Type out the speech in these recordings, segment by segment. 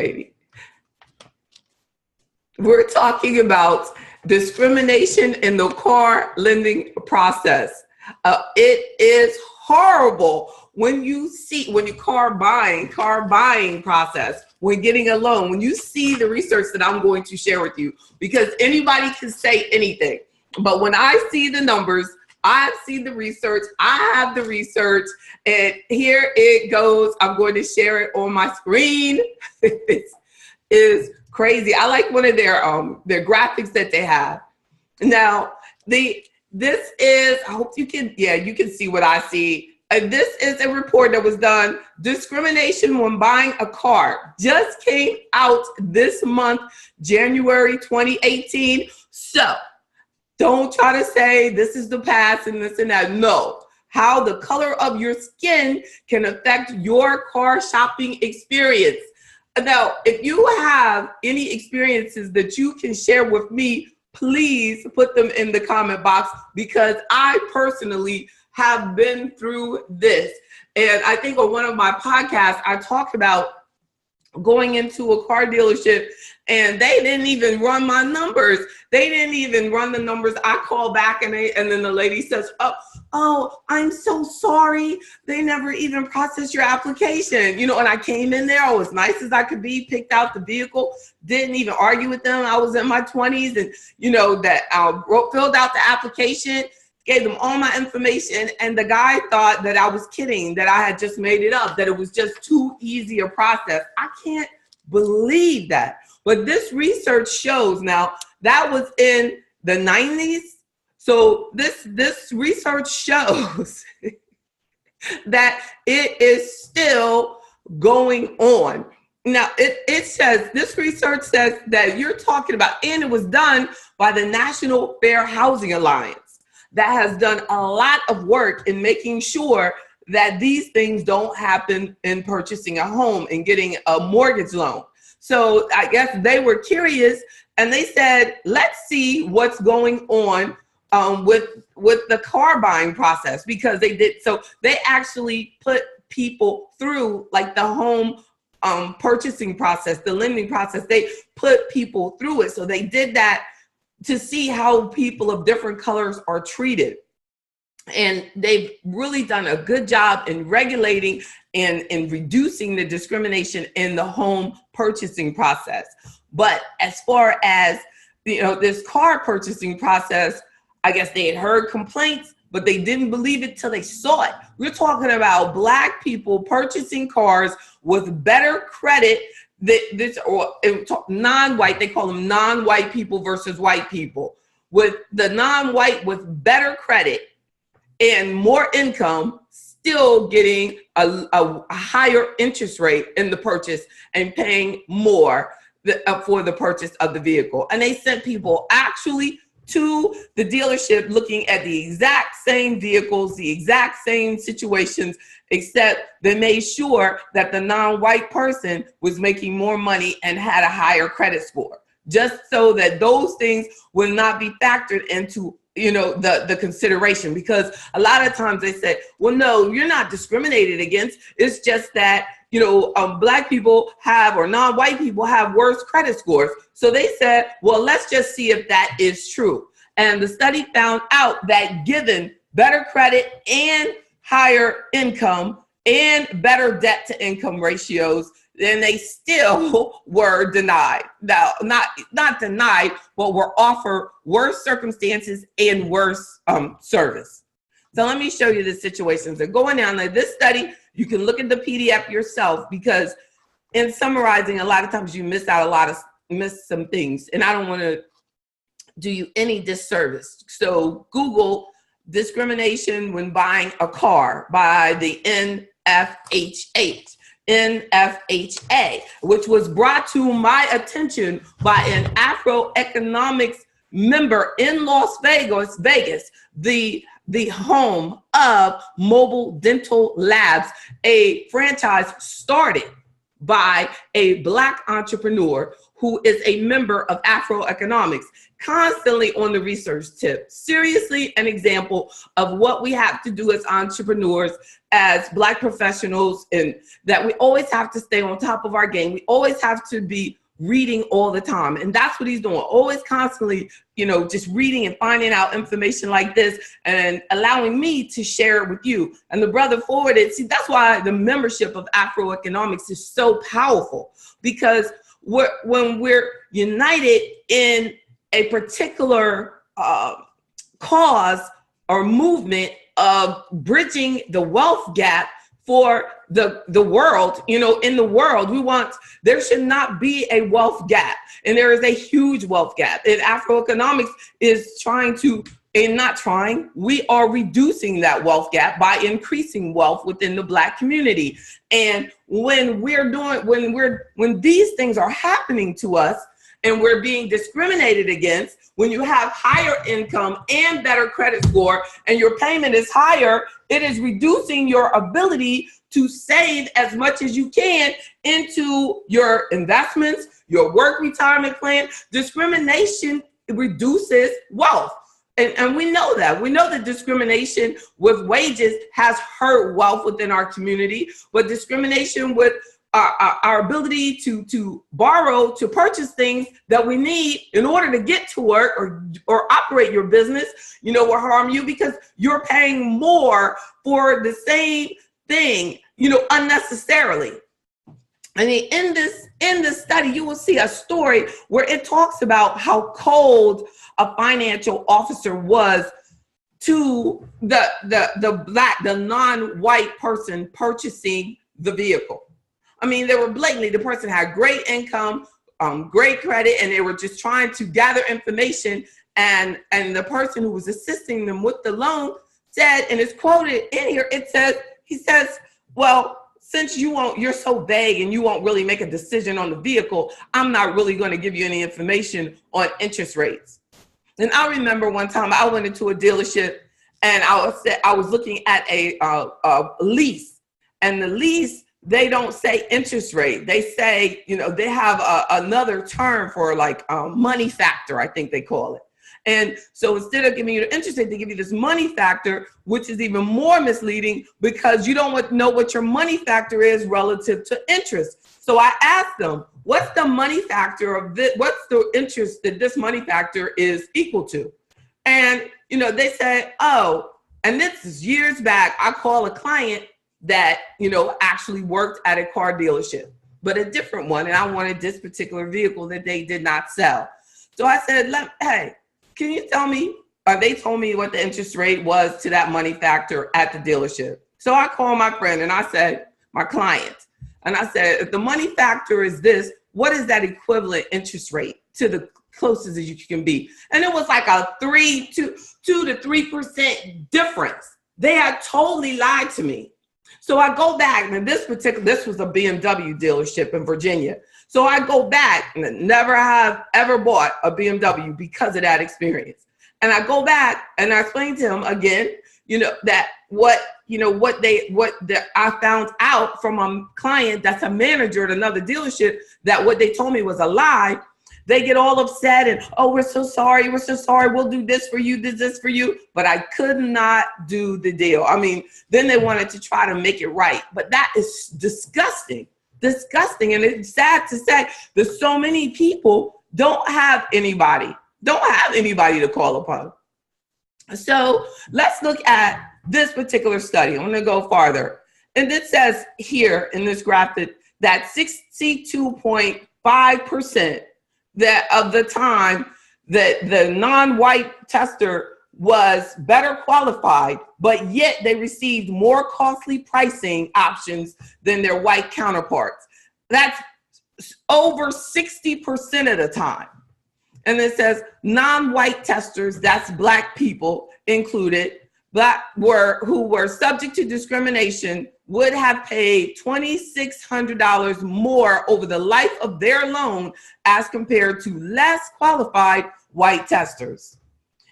righty. We're talking about discrimination in the car lending process. It is horrible when you see, when you car buying process, when getting a loan, when you see the research that I'm going to share with you, because anybody can say anything. But when I see the numbers, I've seen the research, I have the research, and here it goes. I'm going to share it on my screen. It is crazy. I like one of their graphics that they have. Now, this is, I hope you can, yeah, you can see what I see. This is a report that was done. Discrimination when buying a car just came out this month, January 2018. So don't try to say this is the past and this and that. No, how the color of your skin can affect your car shopping experience. Now, if you have any experiences that you can share with me, please put them in the comment box, because I personally have been through this. And I think on one of my podcasts, I talked about going into a car dealership and they didn't even run my numbers. They didn't even run the numbers. I call back and then the lady says, oh, I'm so sorry. They never even processed your application. You know, and I came in there, I was nice as I could be, picked out the vehicle, didn't even argue with them. I was in my 20s and, you know, that I filled out the application, gave them all my information, and the guy thought that I was kidding, that I had just made it up, that it was just too easy a process. I can't believe that. But this research shows, now that was in the 90s. So this research shows that it is still going on. Now, it says, this research says that you're talking about, and it was done by the National Fair Housing Alliance, that has done a lot of work in making sure that these things don't happen in purchasing a home and getting a mortgage loan. So I guess they were curious and they said, let's see what's going on with the car buying process, because they did. So they actually put people through like the home purchasing process, the lending process. They put people through it. So they did that to see how people of different colors are treated. And they've really done a good job in regulating and in reducing the discrimination in the home purchasing process. But as far as, you know, this car purchasing process, I guess they had heard complaints, but they didn't believe it till they saw it. We're talking about Black people purchasing cars with better credit. This or non-white, they call them non-white people versus white people. With the non-white with better credit and more income, still getting a higher interest rate in the purchase and paying more for the purchase of the vehicle. And they sent people actually to the dealership looking at the exact same vehicles, the exact same situations, except they made sure that the non-white person was making more money and had a higher credit score, just so that those things will not be factored into, you know, the consideration. Because a lot of times they say, well, no, you're not discriminated against. It's just that, you know, Black people have, or non-white people have, worse credit scores. So they said, well, let's just see if that is true. And the study found out that given better credit and higher income and better debt to income ratios, then they still were denied. Now, not denied, but were offered worse circumstances and worse service. So let me show you the situations that are going on. Now, this study, you can look at the PDF yourself, because in summarizing, a lot of times you miss some things, and I don't want to do you any disservice. So Google discrimination when buying a car by the NFHA, which was brought to my attention by an AfroEconomics member in Las Vegas, the home of Mobile Dental Labs, a franchise started by a Black entrepreneur who is a member of AfroEconomics, constantly on the research tip. Seriously, an example of what we have to do as entrepreneurs, as Black professionals, and that we always have to stay on top of our game. We always have to be reading all the time. And that's what he's doing, always constantly, just reading and finding out information like this and allowing me to share it with you. And the brother forwarded, see, that's why the membership of AfroEconomics is so powerful, because when we're united in a particular cause or movement of bridging the wealth gap for the world, in the world, there should not be a wealth gap. And there is a huge wealth gap. And AfroEconomics is we are reducing that wealth gap by increasing wealth within the Black community. And when these things are happening to us and we're being discriminated against, when you have higher income and better credit score and your payment is higher, it is reducing your ability to save as much as you can into your investments, your work retirement plan. Discrimination reduces wealth. And we know that. We know that discrimination with wages has hurt wealth within our community, but discrimination with our ability to borrow, to purchase things that we need in order to get to work or operate your business, will harm you, because you're paying more for the same thing, unnecessarily. I mean, in this study, you will see a story where it talks about how cold a financial officer was to the non-white person purchasing the vehicle. I mean, they were blatantly, the person had great income, great credit, and they were just trying to gather information. And the person who was assisting them with the loan said, and it's quoted in here, he says, well, since you're so vague and you won't really make a decision on the vehicle, I'm not really going to give you any information on interest rates. And I remember one time I went into a dealership and I was looking at a lease, and the lease, they don't say interest rate. They say, they have another term for like money factor, I think they call it. And so instead of giving you the interest rate, they give you this money factor, which is even more misleading because you don't know what your money factor is relative to interest. So I asked them, what's the money factor of this? What's the interest that this money factor is equal to? And, they said, oh, and this is years back, I call a client that, actually worked at a car dealership, but a different one. And I wanted this particular vehicle that they did not sell. So I said, hey, can you tell me, or they told me what the interest rate was to that money factor at the dealership. So I called my friend and I said, my client, and I said, if the money factor is this, what is that equivalent interest rate to the closest as you can be? And it was like a 2 to 3% difference. They had totally lied to me. So I go back, and this was a BMW dealership in Virginia. So I go back and never have ever bought a BMW because of that experience. And I go back and I explain to him again, that I found out from a client that's a manager at another dealership, that what they told me was a lie. They get all upset and, oh, we're so sorry, we'll do this for you, this for you. But I could not do the deal. I mean, then they wanted to try to make it right. But that is disgusting. And it's sad to say that so many people don't have anybody to call upon. So let's look at this particular study. I'm going to go farther. And it says here in this graphic that 62.5% of the time that the non-white tester was better qualified, but yet they received more costly pricing options than their white counterparts. That's over 60% of the time. And it says non-white testers, that's Black people included, who were subject to discrimination, would have paid $2,600 more over the life of their loan as compared to less qualified white testers.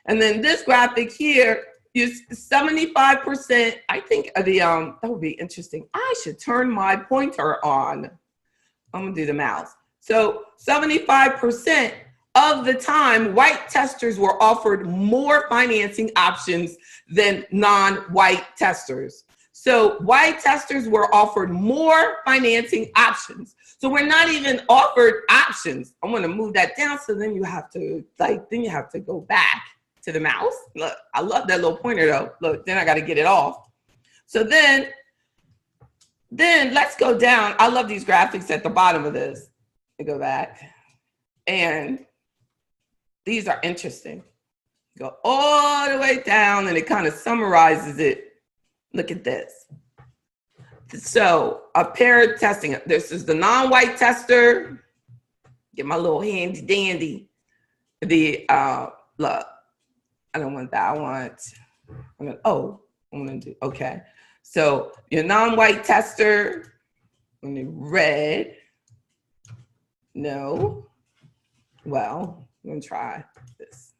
And then this graphic here is 75%. I think that would be interesting. I should turn my pointer on. I'm gonna do the mouse. So 75% of the time, white testers were offered more financing options than non-white testers. So white testers were offered more financing options. So we're not even offered options. I'm gonna move that down, so then you have to go back to the mouse. Look, I love that little pointer though. Look, then I gotta get it off. So then let's go down. I love these graphics at the bottom of this. Let me go back. And these are interesting. Go all the way down and it kind of summarizes it. Look at this. So a pair of testing. This is the non-white tester. Get my little handy dandy. The look, I don't want that. I'm gonna do, okay. So your non-white tester, when you red, no. Well, I'm gonna try this.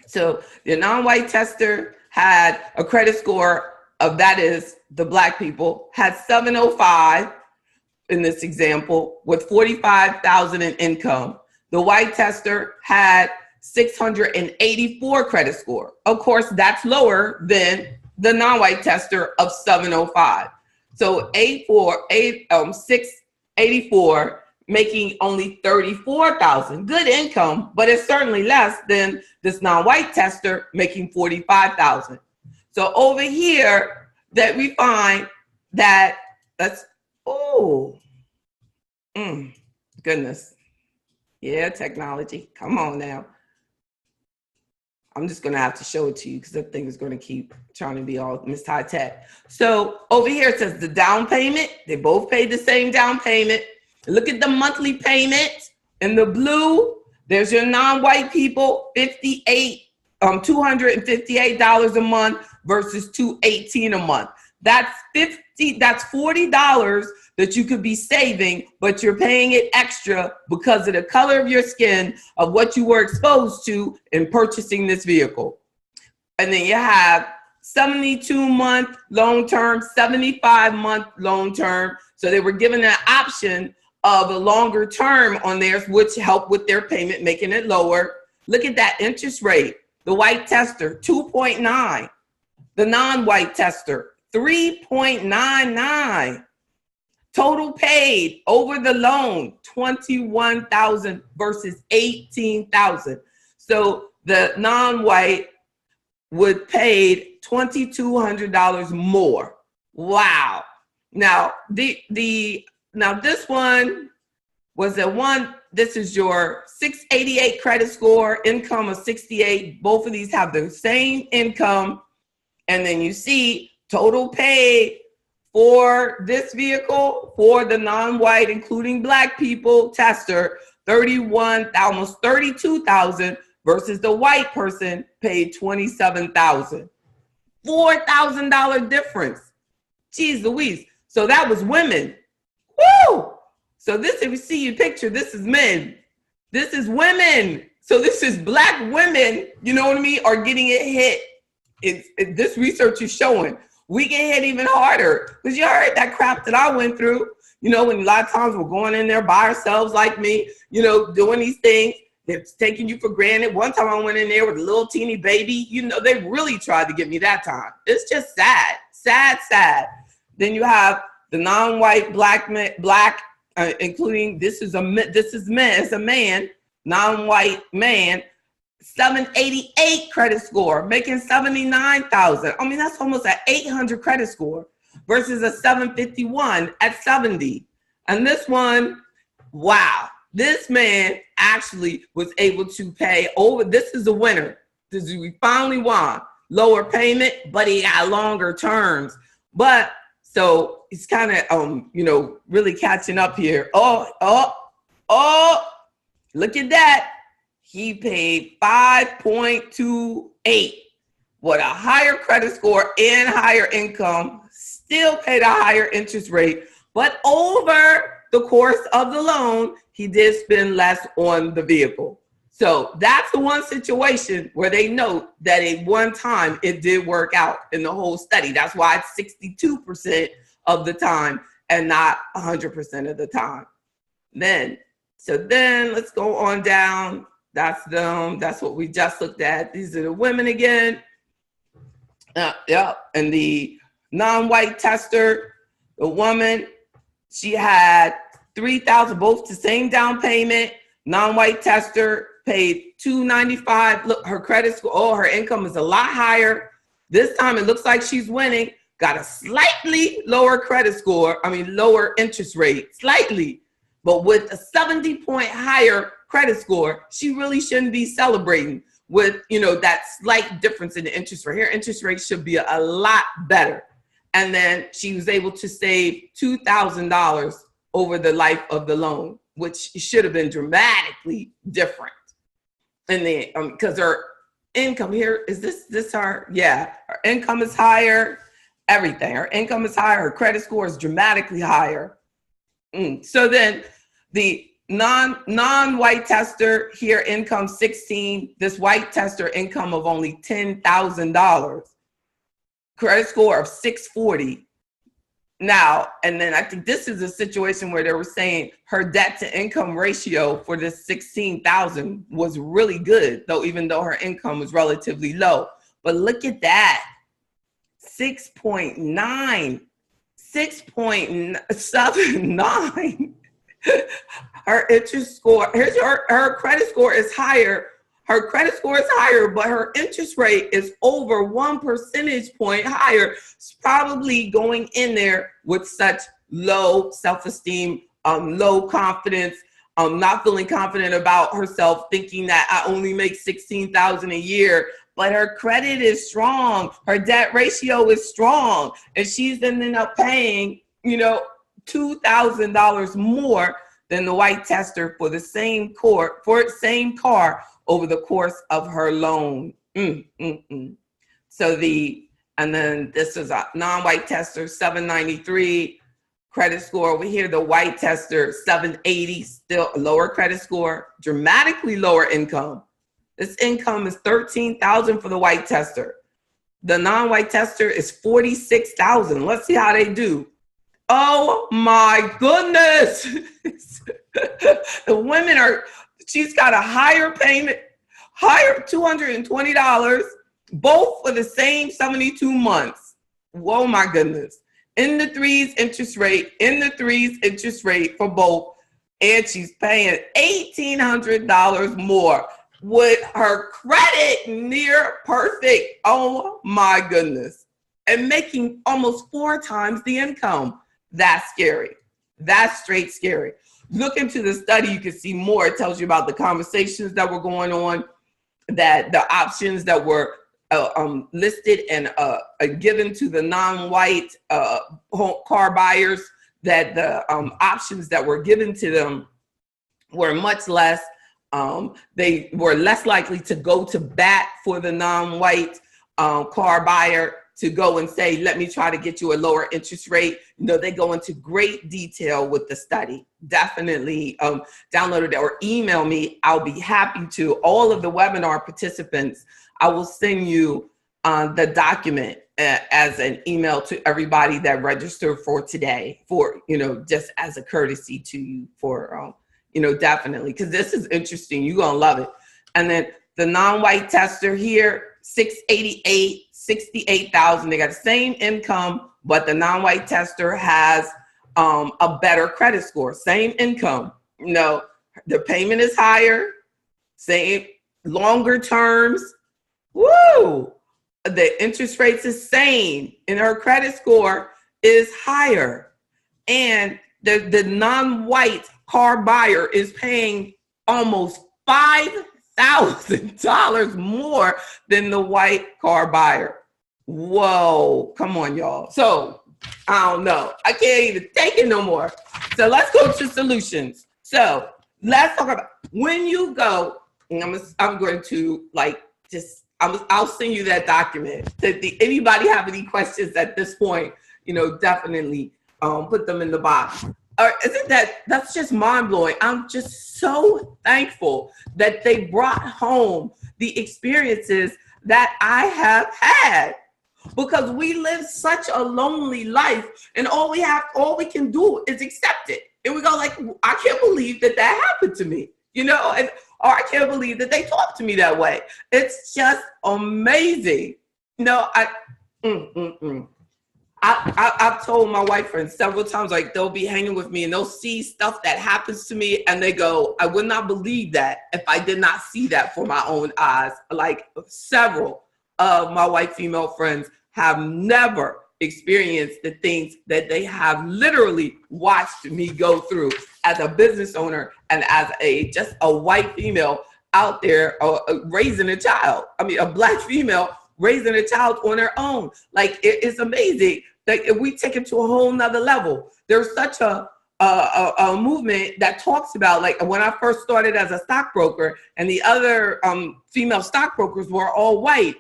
So your non-white tester had a credit score of, that is the black people, had 705 in this example with 45,000 in income. The white tester had 684 credit score. Of course, that's lower than the non-white tester of 705. So 684 making only 34,000. Good income, but it's certainly less than this non-white tester making 45,000. So over here that we find that goodness. Yeah, technology. Come on now. I'm just gonna have to show it to you because that thing is gonna keep trying to be all Miss High Tech. So over here it says the down payment. They both paid the same down payment. Look at the monthly payment in the blue. There's your non-white people, $258 a month versus $218 a month. That's $40 that you could be saving, but you're paying it extra because of the color of your skin, of what you were exposed to in purchasing this vehicle. And then you have 72-month loan term, 75-month loan term. So they were given an option of a longer term on theirs, which helped with their payment, making it lower. Look at that interest rate. The white tester, 2.9. The non-white tester, 3.99. Total paid over the loan, $21,000 versus $18,000. So the non-white would paid $2,200 more. Wow. Now now this one was this is your 688 credit score, income of 68. Both of these have the same income. And then you see total paid for this vehicle, for the non-white, including black people tester, almost 32,000 versus the white person paid 27,000. $4,000 difference. Jeez Louise. So that was women. Woo! So this, if you see your picture, this is men. This is women. So this is black women, you know what I mean, are getting it hit. This research is showing we get hit even harder, because you heard that crap that I went through, you know, when a lot of times we're going in there by ourselves like me, you know, doing these things. They're taking you for granted. One time I went in there with a little teeny baby, you know, they really tried to get me that time. It's just sad, sad, sad. Then you have the non-white black, including it's a man, non-white man, 788 credit score, making 79,000. I mean, that's almost an 800 credit score versus a 751 at 70. And this one, wow, this man actually was able to pay over. This is the winner. We finally won. Lower payment, but he got longer terms. But so it's kind of, you know, really catching up here. Oh, look at that. He paid 5.28 with a higher credit score and higher income, still paid a higher interest rate, but over the course of the loan, he did spend less on the vehicle. So that's the one situation where they note that at one time it did work out in the whole study. That's why it's 62% of the time and not 100% of the time. So then let's go on down. That's them. That's what we just looked at. These are the women again. And the non-white tester, the woman, she had $3,000, both the same down payment. Non-white tester paid $295. Look, her credit score, her income is a lot higher. This time it looks like she's winning. Got a slightly lower credit score. Lower interest rate, slightly. But with a 70-point higher credit score, she really shouldn't be celebrating with, that slight difference in the interest rate. Her interest rate should be a lot better. And then she was able to save $2,000 over the life of the loan, which should have been dramatically different. And then, because her income here, is this her? Yeah, her income is higher, everything. Her income is higher, her credit score is dramatically higher. So then the non-white tester here, income 16, this white tester income of only $10,000, credit score of 640. Now, and then I think this is a situation where they were saying her debt to income ratio for this 16,000 was really good, though, even though her income was relatively low. But look at that, 6.9, 6.79. Her interest score, here's her credit score is higher. Her credit score is higher, but her interest rate is over 1 percentage point higher. She's probably going in there with such low self-esteem, low confidence, not feeling confident about herself, thinking that I only make $16,000 a year. But her credit is strong. Her debt ratio is strong, and she's ending up paying, $2,000 more than the white tester for the same car over the course of her loan. So and then this is a non-white tester, 793 credit score. Over here, the white tester, 780, still a lower credit score, dramatically lower income. This income is $13,000 for the white tester. The non-white tester is $46,000. Let's see how they do. Oh my goodness. The women she's got a higher payment, higher $220, both for the same 72 months. Whoa, my goodness. In the threes interest rate for both. And she's paying $1,800 more with her credit near perfect. Oh my goodness. And making almost 4 times the income. That's scary. That's straight scary. Look into the study, you can see more. It tells you about the conversations that were going on, that the options that were listed and given to the non-white car buyers, that the options that were given to them were much less. They were less likely to go to bat for the non-white car buyer, to go and say, let me try to get you a lower interest rate. They go into great detail with the study. Definitely download it or email me. I'll be happy to. All of the webinar participants, I will send you the document as an email to everybody that registered for today, for, just as a courtesy to you, for, definitely, because this is interesting. You're going to love it. And then the non-white tester here, 688, 68,000. They got the same income, but the non-white tester has a better credit score. Same income. The payment is higher. Same longer terms. Woo! The interest rate's the same, and her credit score is higher. And the non-white car buyer is paying almost $5,000 more than the white car buyer. Whoa, come on, y'all. So I don't know. I can't even take it no more. So let's go to solutions. So let's talk about when you go, and I'm going to I'll send you that document. Anybody have any questions at this point, definitely put them in the box. Isn't that's just mind-blowing. I'm just so thankful that they brought home the experiences that I have had. because we live such a lonely life, and all we can do is accept it. And we go like, I can't believe that happened to me, and or I can't believe that they talk to me that way. It's just amazing. I've told my white friends several times, like, they'll be hanging with me and they'll see stuff that happens to me and they go, I would not believe that if I did not see that for my own eyes. Like, several of my white female friends have never experienced the things that they have literally watched me go through as a business owner and as just a white female out there raising a child. I mean, a Black female raising a child on their own. Like, it's amazing. Like, if we take it to a whole nother level, there's such a movement that talks about, like, when I first started as a stockbroker and the other female stockbrokers were all white.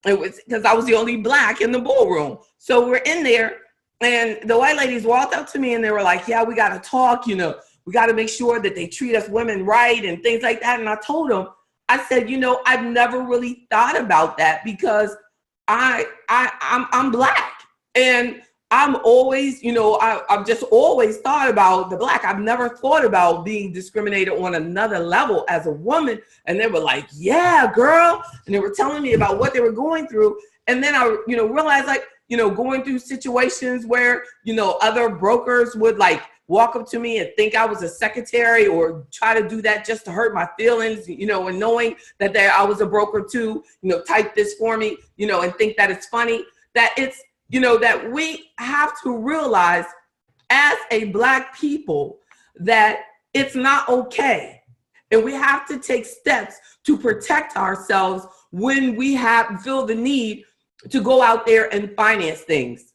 It was because I was the only Black in the ballroom. So we're in there and the white ladies walked up to me and they were like, yeah, we got to talk, we got to make sure that they treat us women right and things like that. And I told them, I said, I've never really thought about that because I'm Black, and I'm always, I've just always thought about the Black. I've never thought about being discriminated on another level as a woman. And they were like, yeah, girl. And they were telling me about what they were going through. And then I, realized, like, going through situations where, other brokers would like walk up to me and think I was a secretary or try to do that just to hurt my feelings, and knowing that I was a broker too, type this for me, and think that it's funny, that it's, that we have to realize as a Black people that it's not okay. And we have to take steps to protect ourselves when we feel the need to go out there and finance things.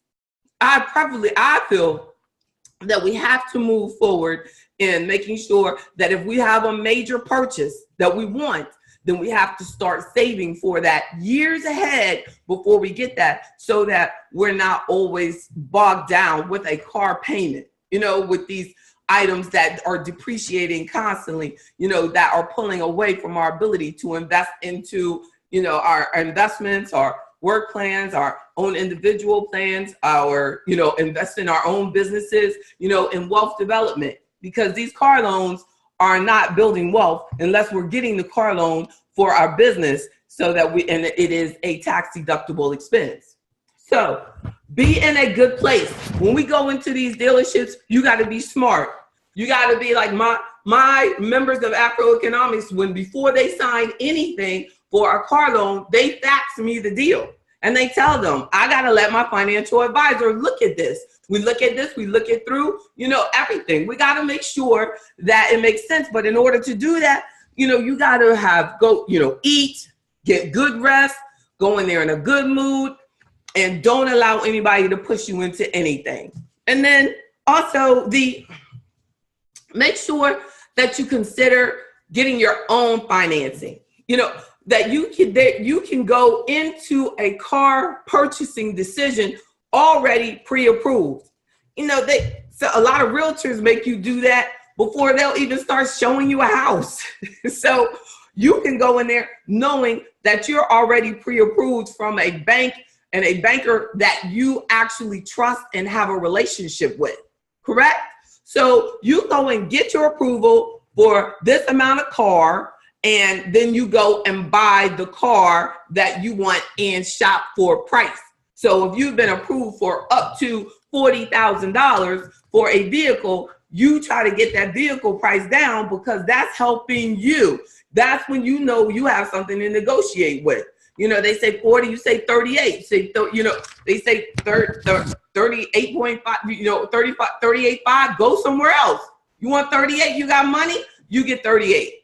I feel that we have to move forward in making sure that if we have a major purchase that we want, then we have to start saving for that years ahead before we get that, so that we're not always bogged down with a car payment, with these items that are depreciating constantly, that are pulling away from our ability to invest into, our investments, our work plans, our own individual plans, our, invest in our own businesses, in wealth development, because these car loans are not building wealth unless we're getting the car loan for our business so that and it is a tax deductible expense. So be in a good place. When we go into these dealerships, you got to be smart. You got to be like my members of AfroEconomics, before they sign anything for a car loan, they fax me the deal. And they tell them, I got to let my financial advisor look at this. We look at this, we look it through, everything. We got to make sure that it makes sense. But in order to do that, you got to eat, get good rest, go in there in a good mood, and don't allow anybody to push you into anything. And then also make sure that you consider getting your own financing, that you can go into a car purchasing decision already pre-approved. So a lot of realtors make you do that before they'll even start showing you a house. So you can go in there knowing that you're already pre-approved from a bank and a banker that you actually trust and have a relationship with, correct? So you go and get your approval for this amount of car, and then you go and buy the car that you want and shop for price. So if you've been approved for up to $40,000 for a vehicle, you try to get that vehicle price down because that's helping you. That's when you have something to negotiate with. They say 40, you say 38. They say 38.5, 35, 38.5, go somewhere else. You want 38, you got money, you get 38.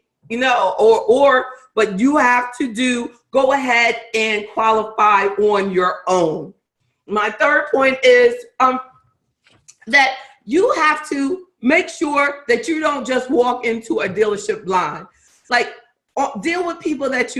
But you have to go ahead and qualify on your own. My third point is that you have to make sure that you don't just walk into a dealership blind. Like, deal with people that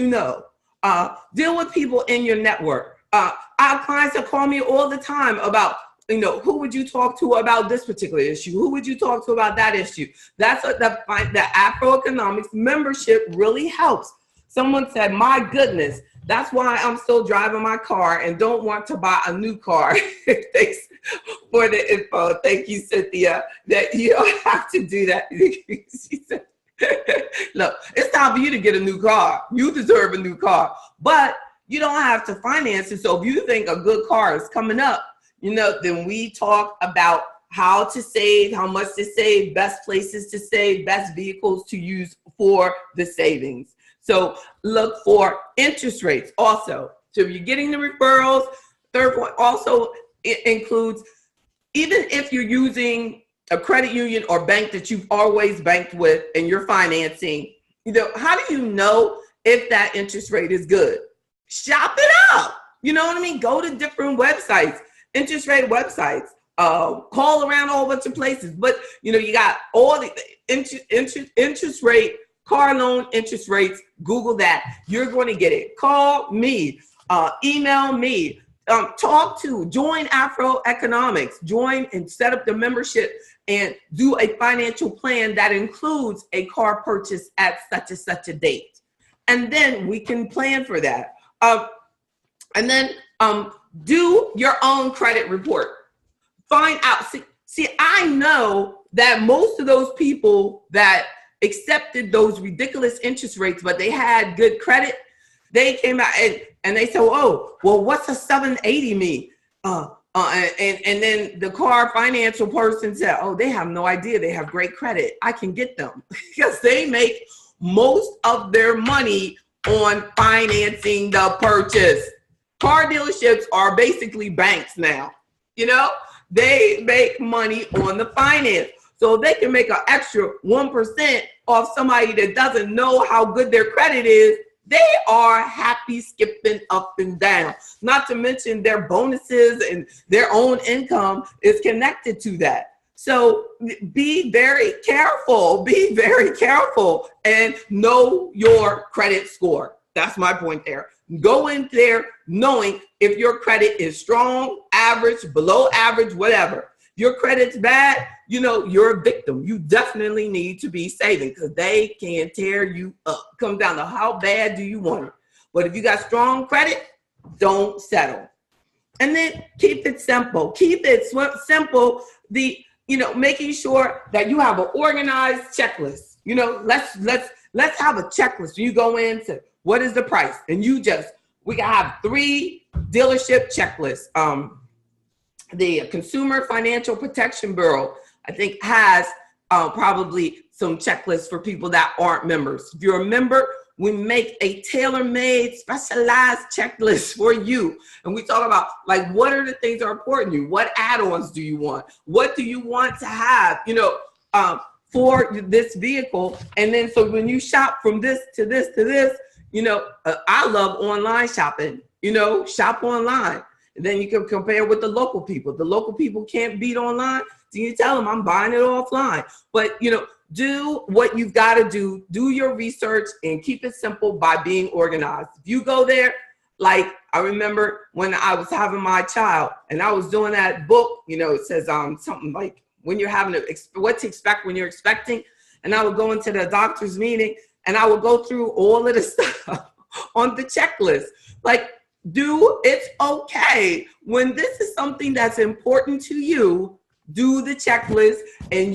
deal with people in your network. Our clients that call me all the time about, who would you talk to about this particular issue? Who would you talk to about that issue? That's what the AfroEconomics membership really helps. Someone said, my goodness, That's why I'm still driving my car and don't want to buy a new car. Thanks for the info. Thank you, Cynthia, that you don't have to do that. She said, look, it's time for you to get a new car. You deserve a new car, but you don't have to finance it. So if you think a good car is coming up, then we talk about how to save, how much to save, best places to save, best vehicles to use for the savings. So look for interest rates also. So if you're getting the referrals, third one also it includes, even if you're using a credit union or bank that you've always banked with and you're financing, how do you know if that interest rate is good? Shop it up. You know what I mean? Go to different websites, interest rate websites, call around a whole bunch of places. But, you got all the interest rate, car loan interest rates. Google that. You're going to get it. Call me, email me, join AfroEconomics, join and set up the membership and do a financial plan that includes a car purchase at such and such a date. And then we can plan for that. And then do your own credit report. Find out. See, I know that most of those people that accepted those ridiculous interest rates, but they had good credit, they came out and they said, oh, well, what's a 780 mean? And then the car financial person said, oh, they have no idea. They have great credit. I can get them because they make most of their money on financing the purchase. Car dealerships are basically banks now. They make money on the finance. So they can make an extra 1% off somebody that doesn't know how good their credit is. They are happy skipping up and down. Not to mention their bonuses and their own income is connected to that. So be very careful, and know your credit score. That's my point there. Go in there knowing if your credit is strong, average, below average, whatever. Your credit's bad, you're a victim. You definitely need to be saving because they can tear you up. Come down to how bad do you want it. But if you got strong credit, don't settle. And then keep it simple. Keep it simple. Making sure that you have an organized checklist. Let's have a checklist. You go into what is the price, and we can have 3 dealership checklists. The Consumer Financial Protection Bureau, I think, has probably some checklists for people that aren't members. If you're a member, we make a tailor-made, specialized checklist for you. And we talk about, what are the things that are important to you? What add-ons do you want? What do you want to have, for this vehicle? And then, so when you shop from this to this to this, I love online shopping, shop online. And then you can compare with the local people. The local people can't beat online. So you tell them I'm buying it offline. But, do what you've got to do. Do your research and keep it simple by being organized. If you go there, I remember when I was having my child and I was doing that book, it says something like when you're having what to expect when you're expecting. And I would go into the doctor's meeting and I would go through all of the stuff on the checklist. It's okay. When this is something that's important to you, do the checklist and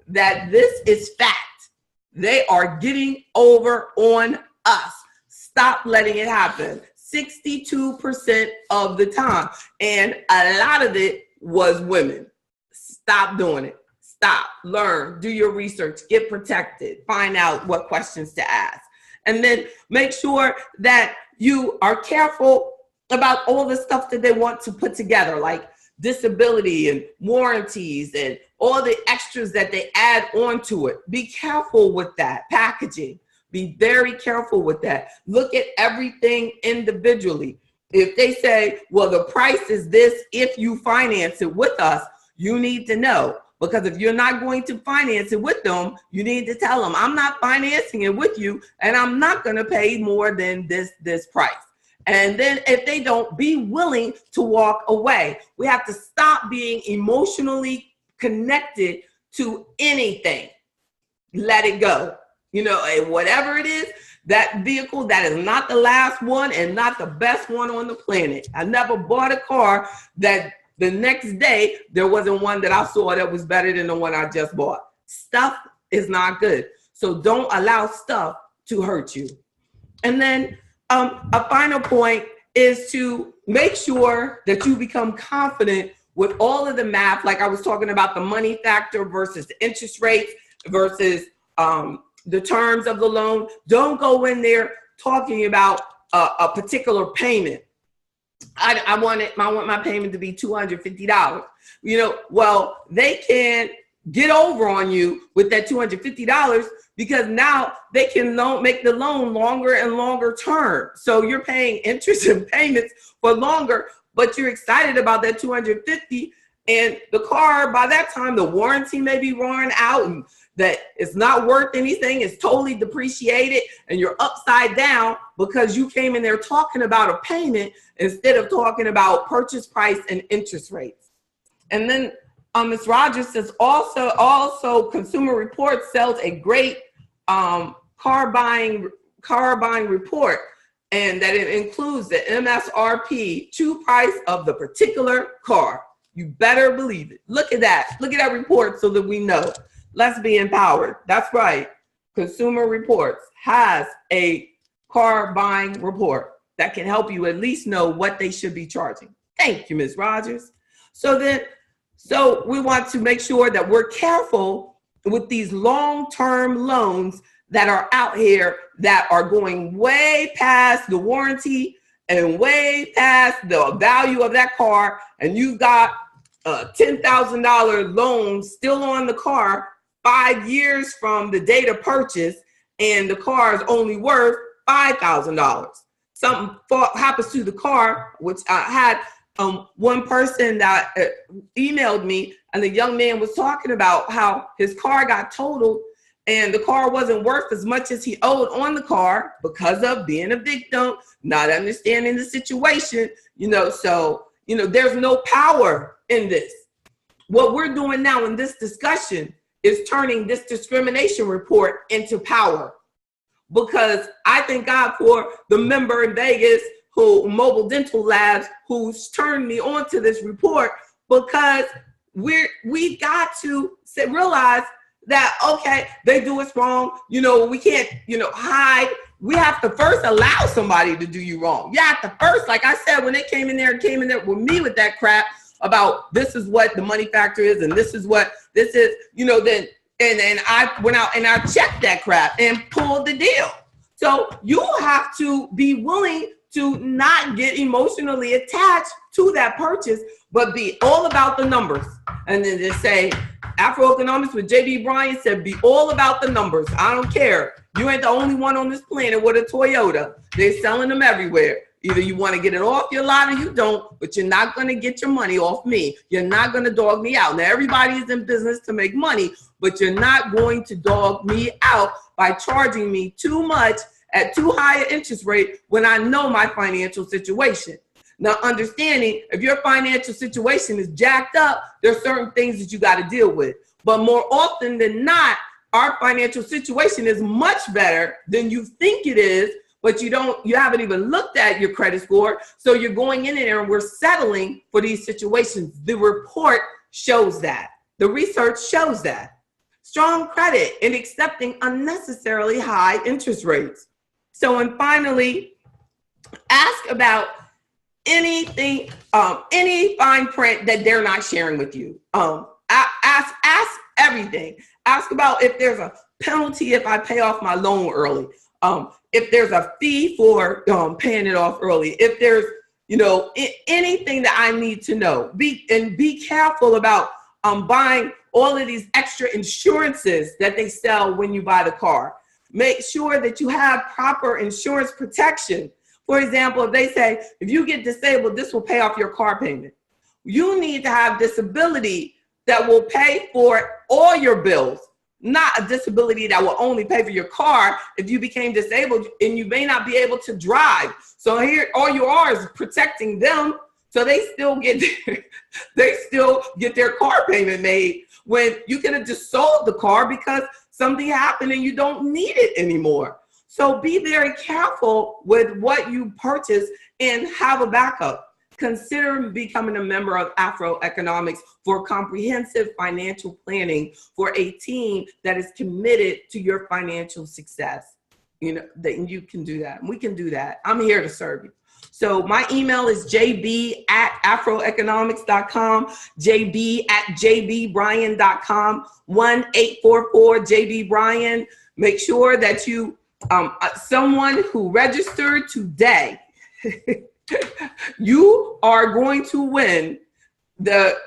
that this is fact. They are getting over on us. Stop letting it happen. 62% of the time. And a lot of it was women. Stop doing it. Stop, learn, do your research, get protected, find out what questions to ask. And then make sure that you are careful about all the stuff that they want to put together, like disability and warranties and all the extras that they add onto it. Be careful with that packaging. Be very careful with that. Look at everything individually. If they say, well, the price is this if you finance it with us, you need to know. Because if you're not going to finance it with them, you need to tell them, I'm not financing it with you, and I'm not going to pay more than this price. And then if they don't, be willing to walk away. We have to stop being emotionally connected to anything. Let it go. And whatever it is, That vehicle, that is not the last one and not the best one on the planet. I never bought a car that the next day there wasn't one that I saw that was better than the one I just bought. Stuff is not good. So don't allow stuff to hurt you. And then a final point is to make sure that you become confident with all of the math, like I was talking about the money factor versus the interest rates versus the terms of the loan. Don't go in there talking about a particular payment. I want my payment to be $250. You know, well, they can get over on you with that $250 because now they can make the loan longer and longer term. So you're paying interest and payments for longer, but you're excited about that $250, and the car, by that time, the warranty may be worn out and that it's not worth anything. It's totally depreciated and you're upside down because you came in there talking about a payment instead of talking about purchase price and interest rates. And then Ms. Rogers says also Consumer Reports sells a great car buying report, and that it includes the MSRP to price of the particular car. You better believe it. Look at that. Look at that report so that we know. Let's be empowered. That's right. Consumer Reports has a car buying report that can help you at least know what they should be charging. Thank you, Ms. Rogers. So we want to make sure that we're careful with these long-term loans that are out here that are going way past the warranty and way past the value of that car, and you've got a $10,000 loan still on the car 5 years from the date of purchase, and the car is only worth $5,000. Something happens to the car, which I had one person that emailed me, and the young man was talking about how his car got totaled and the car wasn't worth as much as he owed on the car because of being a victim, not understanding the situation, so there's no power in this. What we're doing now in this discussion is turning this discrimination report into power, because I thank God for the member in Vegas Mobile Dental Labs who's turned me on to this report, because we got to realize that, okay, they do us wrong. We can't, hide. We have to first allow somebody to do you wrong. You have to first, like I said, when they came in there with me with that crap about this is what the money factor is and this is what this is, then I went out and I checked that crap and pulled the deal. So you have to be willing to not get emotionally attached to that purchase, but be all about the numbers. And then just say, AfroEconomics with JB Bryan said, be all about the numbers. I don't care. You ain't the only one on this planet with a Toyota. They're selling them everywhere. Either you want to get it off your lot or you don't, but you're not going to get your money off me. You're not going to dog me out. Now, everybody is in business to make money, but you're not going to dog me out by charging me too much at too high an interest rate when I know my financial situation. Now, understanding if your financial situation is jacked up, there are certain things that you got to deal with. But more often than not, our financial situation is much better than you think it is, but you haven't even looked at your credit score. So you're going in there and we're settling for these situations. The report shows that. The research shows that. Strong credit and accepting unnecessarily high interest rates. So, and finally, ask about anything, any fine print that they're not sharing with you. Ask everything. Ask about if there's a penalty if I pay off my loan early. If there's a fee for paying it off early. If there's, anything that I need to know. Be careful about buying all of these extra insurances that they sell when you buy the car. Make sure that you have proper insurance protection. For example, if they say, if you get disabled, this will pay off your car payment. You need to have disability that will pay for all your bills, not a disability that will only pay for your car if you became disabled and you may not be able to drive. So here, all you are is protecting them, so they still get their car payment made when you could have just sold the car because something happened and you don't need it anymore. So be very careful with what you purchase and have a backup. Consider becoming a member of AfroEconomics for comprehensive financial planning for a team that is committed to your financial success. You know, that you can do that. We can do that. I'm here to serve you. So my email is jb@afroeconomics.com, jb@jbbryan.com, 1-844-JB-Bryan. Make sure that you, someone who registered today, you are going to win the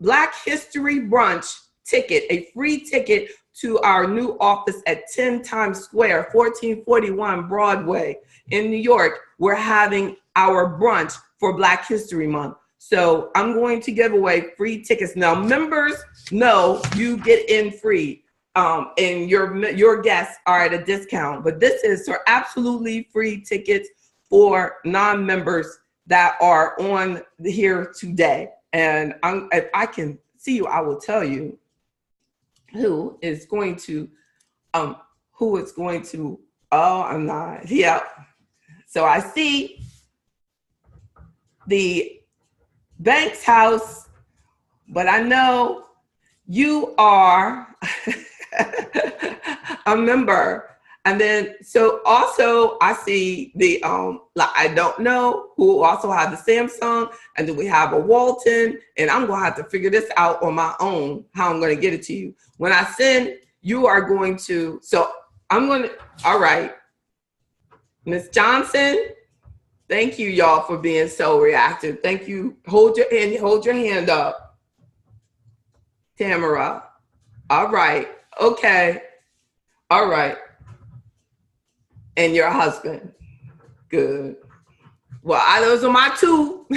Black History Brunch ticket, a free ticket to our new office at 10 Times Square, 1441 Broadway in New York. We're having our brunch for Black History Month. So I'm going to give away free tickets. Now, members know you get in free, and your guests are at a discount. But this is for absolutely free tickets for non-members that are on here today. And if I can see you, I will tell you who is going to, oh, I'm not, yeah. So I see the Banks House, but I know you are a member. And then, so also I see the, I don't know who also have the Samsung, and then we have a Walton, and I'm gonna have to figure this out on my own, how I'm gonna get it to you. When I send, you are going to, so I'm gonna, all right. Ms. Johnson, thank you y'all for being so reactive. Thank you, hold your hand up. Tamara, all right, okay, all right. And your husband. Good. Well, those are my two.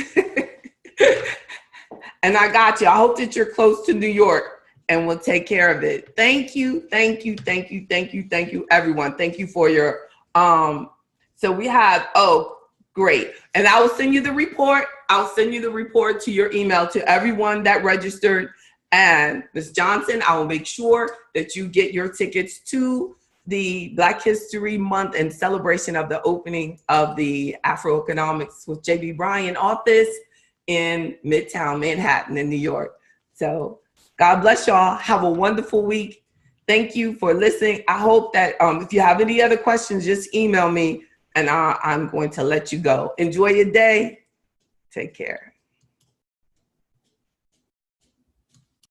And I got you. I hope that you're close to New York and we'll take care of it. Thank you, thank you, thank you, thank you, thank you, everyone. Thank you for your, so we have, oh, great. And I will send you the report. I'll send you the report to your email to everyone that registered. And Ms. Johnson, I will make sure that you get your tickets to the Black History Month and celebration of the opening of the AfroEconomics with J.B. Bryan office in Midtown Manhattan in New York. So God bless y'all. Have a wonderful week. Thank you for listening. I hope that if you have any other questions, just email me and I'm going to let you go. Enjoy your day. Take care.